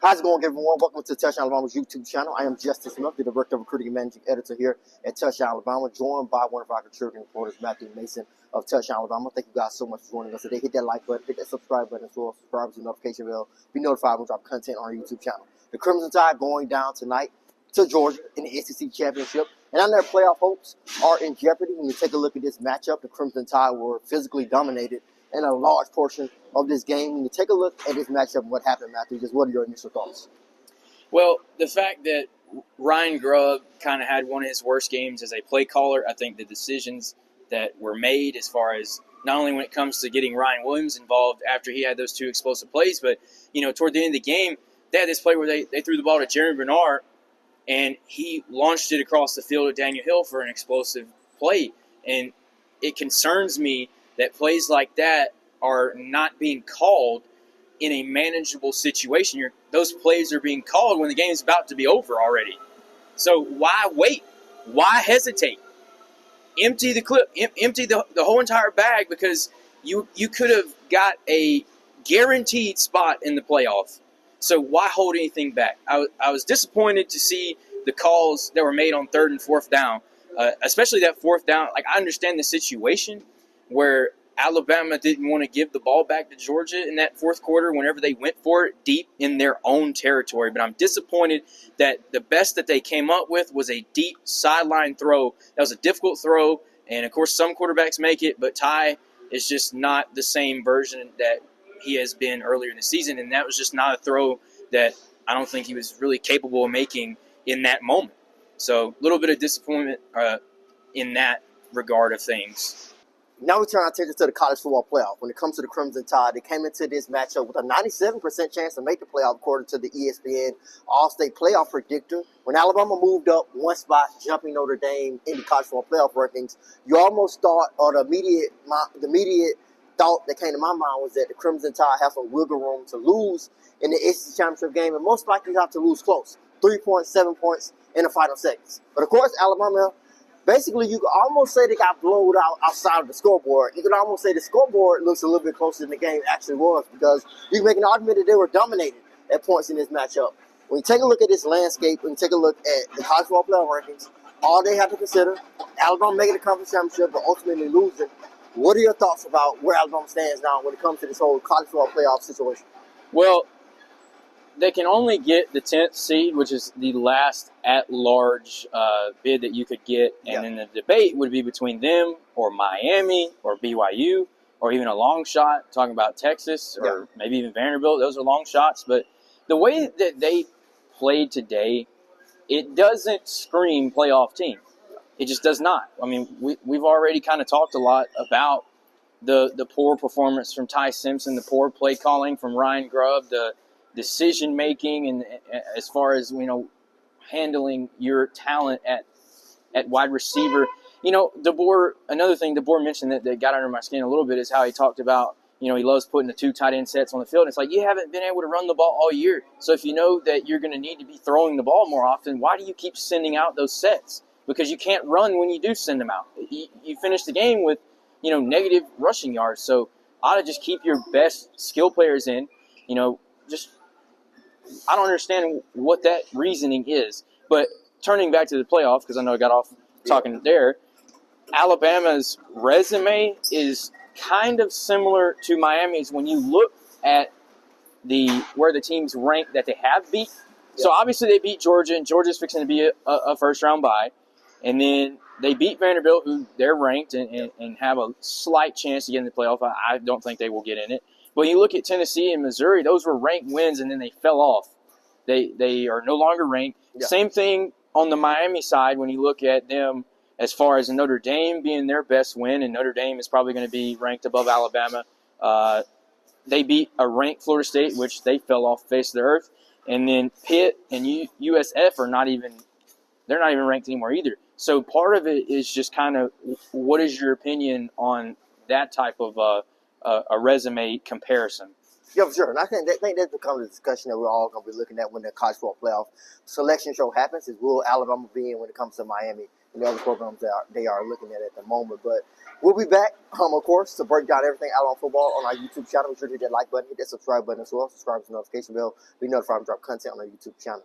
How's it going, everyone? Welcome to Touchdown Alabama's YouTube channel. I am Justin Smith, the Director of Recruiting and Managing Editor here at Touchdown Alabama, joined by one of our contributing reporters, Matthew Mason of Touchdown Alabama. Thank you guys so much for joining us today. Hit that like button, hit that subscribe button as well. Subscribe to the notification bell. Be notified when we drop content on our YouTube channel. The Crimson Tide going down tonight to Georgia in the SEC Championship. And I know their playoff hopes are in jeopardy. When you take a look at this matchup, the Crimson Tide were physically dominated in a large portion of this game. When you take a look at this matchup and what happened, Matthew, just what are your initial thoughts? Well, the fact that Ryan Grubb kind of had one of his worst games as a play caller, I think the decisions that were made as far as not only when it comes to getting Ryan Williams involved after he had those two explosive plays, but, toward the end of the game, they had this play where they threw the ball to Jeremy Bernard, and he launched it across the field to Daniel Hill for an explosive play. And it concerns me that plays like that are not being called in a manageable situation. Those plays are being called when the game is about to be over already. So why wait? Why hesitate? Empty the clip. Empty the whole entire bag, because you could have got a guaranteed spot in the playoff. So why hold anything back? I was disappointed to see the calls that were made on third and fourth down, especially that fourth down. Like, I understand the situation where Alabama didn't want to give the ball back to Georgia in that fourth quarter whenever they went for it deep in their own territory. But I'm disappointed that the best that they came up with was a deep sideline throw. That was a difficult throw, and, of course, some quarterbacks make it, but Ty is just not the same version that he has been earlier in the season, and that was just not a throw that I don't think he was really capable of making in that moment. So a little bit of disappointment in that regard of things. Now we turn our attention to the college football playoff. When it comes to the Crimson Tide, they came into this matchup with a 97% chance to make the playoff, according to the ESPN All-State Playoff Predictor. When Alabama moved up one spot, jumping Notre Dame in the college football playoff rankings, you almost thought, or the immediate thought that came to my mind was that the Crimson Tide have some wiggle room to lose in the SEC Championship game, and most likely have to lose close, 3 points, 7 points in the final seconds. But of course, Alabama, basically, you could almost say they got blown out outside of the scoreboard. You could almost say the scoreboard looks a little bit closer than the game actually was, because you can make an argument that they were dominated at points in this matchup. When you take a look at this landscape, when you take a look at the college football playoff rankings, all they have to consider, Alabama making the conference championship but ultimately losing. What are your thoughts about where Alabama stands now when it comes to this whole college football playoff situation? Well, they can only get the 10th seed, which is the last at-large bid that you could get. And then the debate would be between them or Miami or BYU or even a long shot, talking about Texas or maybe even Vanderbilt. Those are long shots. But the way that they played today, it doesn't scream playoff team. It just does not. I mean, we've already kind of talked a lot about the poor performance from Ty Simpson, the poor play calling from Ryan Grubb, the decision making, and as far as handling your talent at wide receiver. Another thing DeBoer mentioned that got under my skin a little bit is how he talked about he loves putting the two tight end sets on the field. And it's like, you haven't been able to run the ball all year, so if you know that you're going to need to be throwing the ball more often, why do you keep sending out those sets? Because you can't run when you do send them out. You finish the game with negative rushing yards. So ought to just keep your best skill players in. I don't understand what that reasoning is. But turning back to the playoff, because I know I got off talking there, Alabama's resume is kind of similar to Miami's when you look at where the teams rank that they have beat. So obviously they beat Georgia, and Georgia's fixing to be a first-round bye. And then they beat Vanderbilt, who they're ranked and have a slight chance to get in the playoff. I don't think they will get in it. But you look at Tennessee and Missouri, those were ranked wins, and then they fell off. They are no longer ranked. Yeah. Same thing on the Miami side when you look at them as far as Notre Dame being their best win, and Notre Dame is probably going to be ranked above Alabama. They beat a ranked Florida State, which they fell off the face of the earth. And then Pitt and USF are not even ranked anymore either. So part of it is just kind of, what is your opinion on that type of a resume comparison? Yeah, for sure. And I think that becomes a discussion that we're all going to be looking at when the college football playoff selection show happens, is will Alabama be in when it comes to Miami and the other programs that they are looking at the moment. But we'll be back, of course, to break down everything Alabama football on our YouTube channel. Be sure to hit that like button, hit that subscribe button as well. Subscribe to the notification bell. Be notified when we drop content on our YouTube channel.